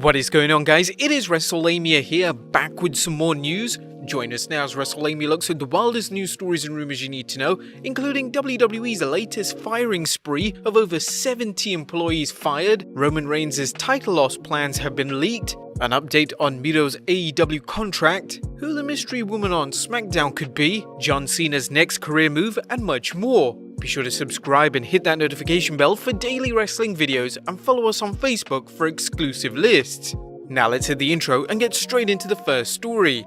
What is going on, guys? It is Wrestlelamia here, back with some more news. Join us now as Wrestlelamia looks at the wildest news stories and rumors you need to know, including WWE's latest firing spree of over 70 employees fired, Roman Reigns' title loss plans have been leaked, an update on Miro's AEW contract, who the mystery woman on SmackDown could be, John Cena's next career move, and much more. Be sure to subscribe and hit that notification bell for daily wrestling videos and follow us on Facebook for exclusive lists. Now let's hit the intro and get straight into the first story.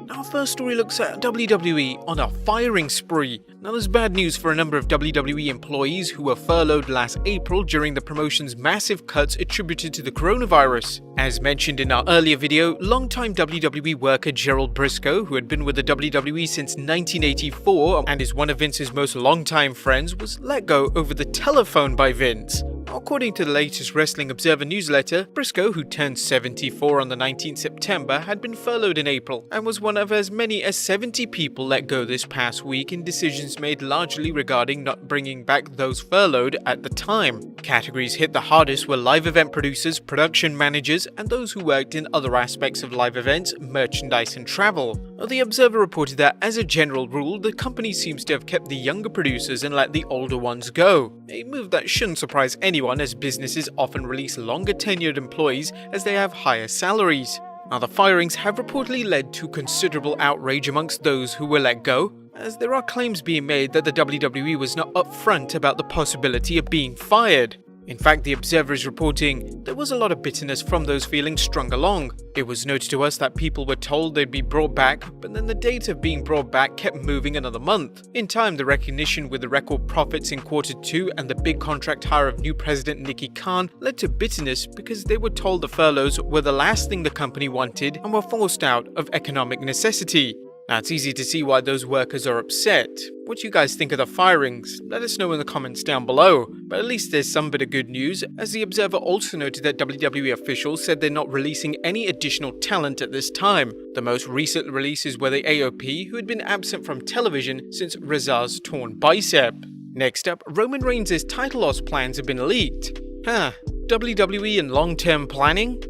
Our first story looks at WWE on a firing spree. Now there's bad news for a number of WWE employees who were furloughed last April during the promotion's massive cuts attributed to the coronavirus. As mentioned in our earlier video, longtime WWE worker Gerald Briscoe, who had been with the WWE since 1984 and is one of Vince's most longtime friends, was let go over the telephone by Vince. According to the latest Wrestling Observer newsletter, Briscoe, who turned 74 on the 19th September, had been furloughed in April and was one of as many as 70 people let go this past week in decisions made largely regarding not bringing back those furloughed at the time. Categories hit the hardest were live event producers, production managers, and those who worked in other aspects of live events, merchandise and travel. The Observer reported that, as a general rule, the company seems to have kept the younger producers and let the older ones go. A move that shouldn't surprise anyone, as businesses often release longer tenured employees as they have higher salaries. Now, the firings have reportedly led to considerable outrage amongst those who were let go, as there are claims being made that the WWE was not upfront about the possibility of being fired. In fact, the Observer is reporting there was a lot of bitterness from those feelings strung along. It was noted to us that people were told they'd be brought back, but then the date of being brought back kept moving another month. In time, the recognition with the record profits in Q2 and the big contract hire of new president Nicky Khan led to bitterness because they were told the furloughs were the last thing the company wanted and were forced out of economic necessity. Now, it's easy to see why those workers are upset. What do you guys think of the firings? Let us know in the comments down below. But at least there's some bit of good news, as the Observer also noted that WWE officials said they're not releasing any additional talent at this time. The most recent releases were the AOP, who had been absent from television since Reza's torn bicep. Next up, Roman Reigns' title loss plans have been leaked. WWE and long-term planning?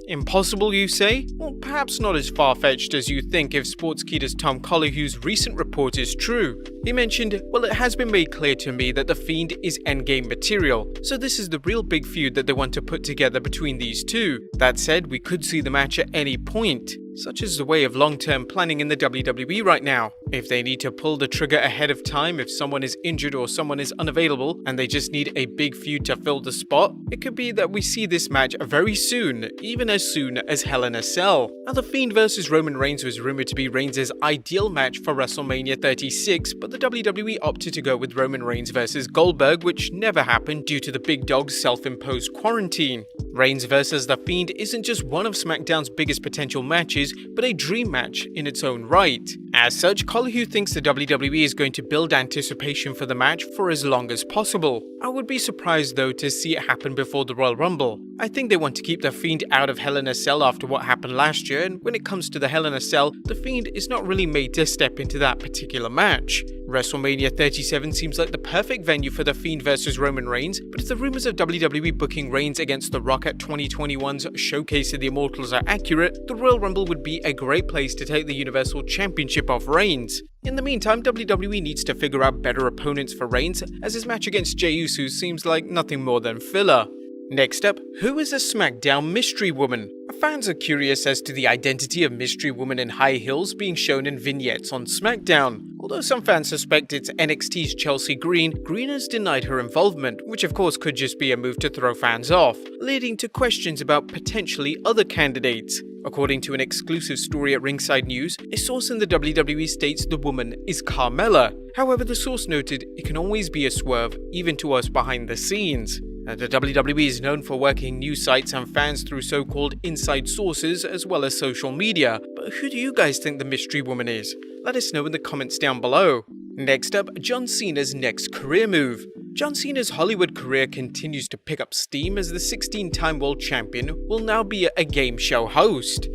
Impossible, you say? Well, perhaps not as far-fetched as you think if Sportskeeter's Tom Collihue's recent report is true. He mentioned, well, it has been made clear to me that The Fiend is endgame material, so this is the real big feud that they want to put together between these two. That said, we could see the match at any point. Such is the way of long-term planning in the WWE right now. If they need to pull the trigger ahead of time if someone is injured or someone is unavailable and they just need a big feud to fill the spot, it could be that we see this match very soon, even as soon as Hell in a Cell. Now, The Fiend vs Roman Reigns was rumored to be Reigns' ideal match for WrestleMania 36, but the WWE opted to go with Roman Reigns vs Goldberg, which never happened due to the big dog's self-imposed quarantine. Reigns vs The Fiend isn't just one of SmackDown's biggest potential matches, but a dream match in its own right. As such, Collihu thinks the WWE is going to build anticipation for the match for as long as possible. I would be surprised though to see it happen before the Royal Rumble. I think they want to keep The Fiend out of Hell in a Cell after what happened last year, and when it comes to the Hell in a Cell, The Fiend is not really made to step into that particular match. WrestleMania 37 seems like the perfect venue for The Fiend vs Roman Reigns, but if the rumors of WWE booking Reigns against The Rock at 2021's Showcase of the Immortals are accurate, the Royal Rumble would be a great place to take the Universal Championship off Reigns. In the meantime, WWE needs to figure out better opponents for Reigns, as his match against Jey Uso seems like nothing more than filler. Next up, who is a SmackDown mystery woman? Fans are curious as to the identity of mystery woman in high heels being shown in vignettes on SmackDown. Although some fans suspect it's NXT's Chelsea Green, Green has denied her involvement, which of course could just be a move to throw fans off, leading to questions about potentially other candidates. According to an exclusive story at Ringside News, a source in the WWE states the woman is Carmella. However, the source noted it can always be a swerve, even to us behind the scenes. The WWE is known for working news sites and fans through so-called inside sources as well as social media, but who do you guys think the mystery woman is? Let us know in the comments down below. Next up, John Cena's next career move. John Cena's Hollywood career continues to pick up steam as the 16-time world champion will now be a game show host.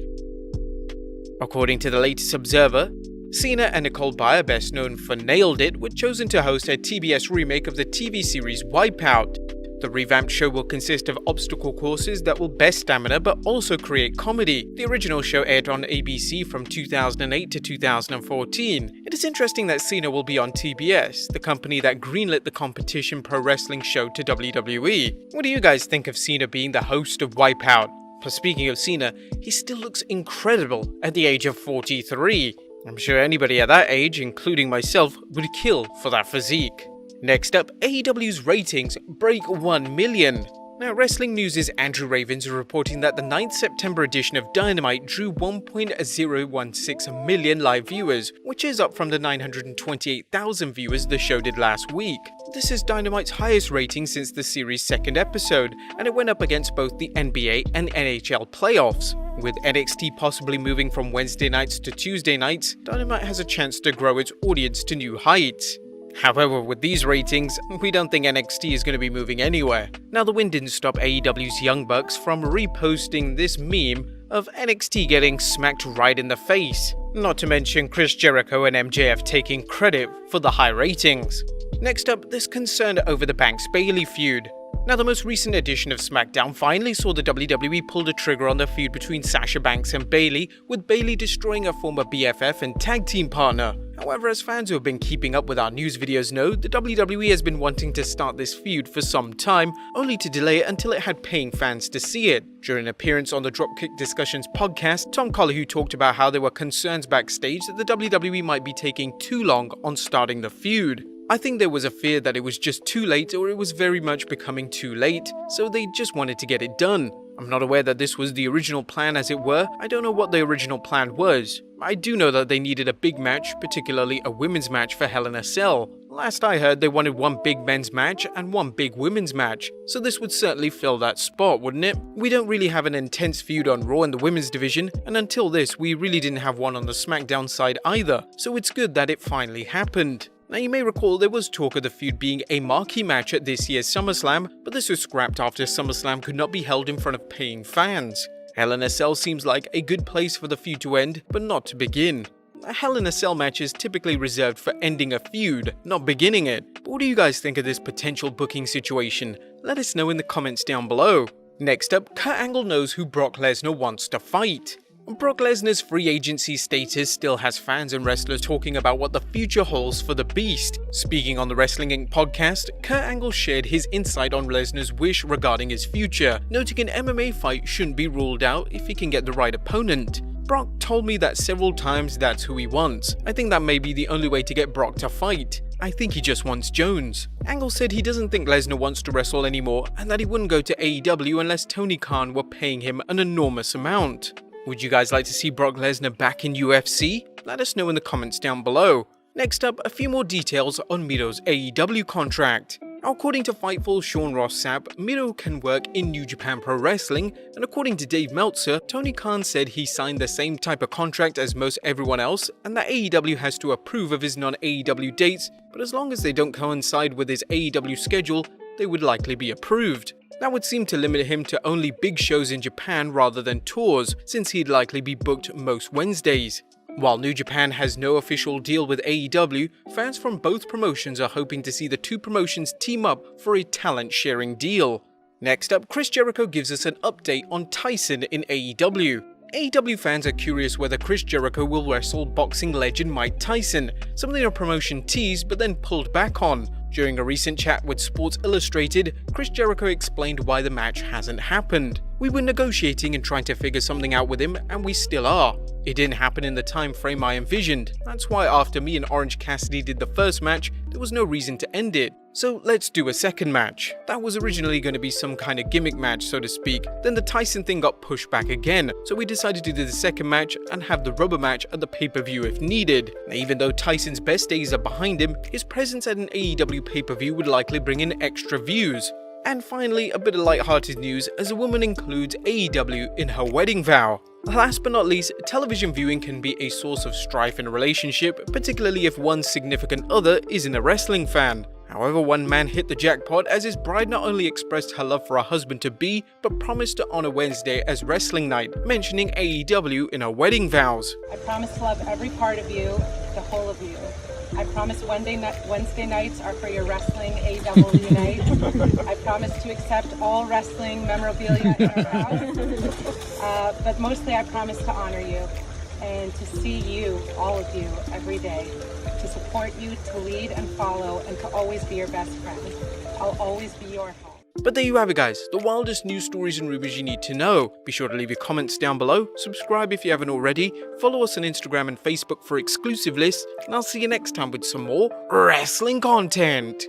According to the latest Observer, Cena and Nicole Byer, best known for Nailed It, were chosen to host a TBS remake of the TV series Wipeout. The revamped show will consist of obstacle courses that will best stamina but also create comedy. The original show aired on ABC from 2008 to 2014. It is interesting that Cena will be on TBS, the company that greenlit the competition pro wrestling show to WWE. What do you guys think of Cena being the host of Wipeout? Plus, speaking of Cena, he still looks incredible at the age of 43. I'm sure anybody at that age, including myself, would kill for that physique. Next up, AEW's ratings break 1 million. Now, Wrestling News' Andrew Ravens is reporting that the 9th September edition of Dynamite drew 1.016 million live viewers, which is up from the 928,000 viewers the show did last week. This is Dynamite's highest rating since the series' second episode, and it went up against both the NBA and NHL playoffs. With NXT possibly moving from Wednesday nights to Tuesday nights, Dynamite has a chance to grow its audience to new heights. However, with these ratings, we don't think NXT is going to be moving anywhere. Now, the win didn't stop AEW's Young Bucks from reposting this meme of NXT getting smacked right in the face. Not to mention Chris Jericho and MJF taking credit for the high ratings. Next up, there's concern over the Banks-Bayley feud. Now, the most recent edition of SmackDown finally saw the WWE pull the trigger on the feud between Sasha Banks and Bayley, with Bayley destroying her former BFF and tag team partner. However, as fans who have been keeping up with our news videos know, the WWE has been wanting to start this feud for some time, only to delay it until it had paying fans to see it. During an appearance on the Dropkick Discussions podcast, Tom Collihu talked about how there were concerns backstage that the WWE might be taking too long on starting the feud. I think there was a fear that it was just too late, or it was very much becoming too late, so they just wanted to get it done. I'm not aware that this was the original plan, as it were. I don't know what the original plan was. I do know that they needed a big match, particularly a women's match for Hell in a Cell. Last I heard, they wanted one big men's match and one big women's match, so this would certainly fill that spot, wouldn't it? We don't really have an intense feud on Raw in the women's division, and until this, we really didn't have one on the SmackDown side either, so it's good that it finally happened. Now, you may recall there was talk of the feud being a marquee match at this year's SummerSlam, but this was scrapped after SummerSlam could not be held in front of paying fans. Hell in a Cell seems like a good place for the feud to end, but not to begin. A Hell in a Cell match is typically reserved for ending a feud, not beginning it. But what do you guys think of this potential booking situation? Let us know in the comments down below. Next up, Kurt Angle knows who Brock Lesnar wants to fight. Brock Lesnar's free agency status still has fans and wrestlers talking about what the future holds for the Beast. Speaking on the Wrestling Inc. podcast, Kurt Angle shared his insight on Lesnar's wish regarding his future, noting an MMA fight shouldn't be ruled out if he can get the right opponent. Brock told me that several times that's who he wants. I think that may be the only way to get Brock to fight. I think he just wants Jones. Angle said he doesn't think Lesnar wants to wrestle anymore and that he wouldn't go to AEW unless Tony Khan were paying him an enormous amount. Would you guys like to see Brock Lesnar back in UFC? Let us know in the comments down below. Next up, a few more details on Miro's AEW contract. According to Fightful's Sean Ross Sapp, Miro can work in New Japan Pro Wrestling, and according to Dave Meltzer, Tony Khan said he signed the same type of contract as most everyone else, and that AEW has to approve of his non-AEW dates, but as long as they don't coincide with his AEW schedule, they would likely be approved. That would seem to limit him to only big shows in Japan rather than tours, since he'd likely be booked most Wednesdays. While New Japan has no official deal with AEW, fans from both promotions are hoping to see the two promotions team up for a talent-sharing deal. Next up, Chris Jericho gives us an update on Tyson in AEW. AEW fans are curious whether Chris Jericho will wrestle boxing legend Mike Tyson, something the promotion teased but then pulled back on. During a recent chat with Sports Illustrated, Chris Jericho explained why the match hasn't happened. We were negotiating and trying to figure something out with him, and we still are. It didn't happen in the time frame I envisioned. That's why after me and Orange Cassidy did the first match, there was no reason to end it. So let's do a second match. That was originally going to be some kind of gimmick match, so to speak. Then the Tyson thing got pushed back again, so we decided to do the second match and have the rubber match at the pay-per-view if needed. Now, even though Tyson's best days are behind him, his presence at an AEW pay-per-view would likely bring in extra views. And finally, a bit of light-hearted news as a woman includes AEW in her wedding vow. Last but not least, television viewing can be a source of strife in a relationship, particularly if one's significant other isn't a wrestling fan. However, one man hit the jackpot as his bride not only expressed her love for her husband-to-be, but promised to honor Wednesday as wrestling night, mentioning AEW in her wedding vows. I promise to love every part of you the whole of you. I promise Wednesday nights are for your wrestling AEW night. I promise to accept all wrestling memorabilia in our house. But mostly I promise to honor you and to see you, all of you, every day. To support you, to lead and follow, and to always be your best friend. I'll always be your home. But there you have it, guys, the wildest news stories and rumors you need to know. Be sure to leave your comments down below, subscribe if you haven't already, follow us on Instagram and Facebook for exclusive lists, and I'll see you next time with some more wrestling content.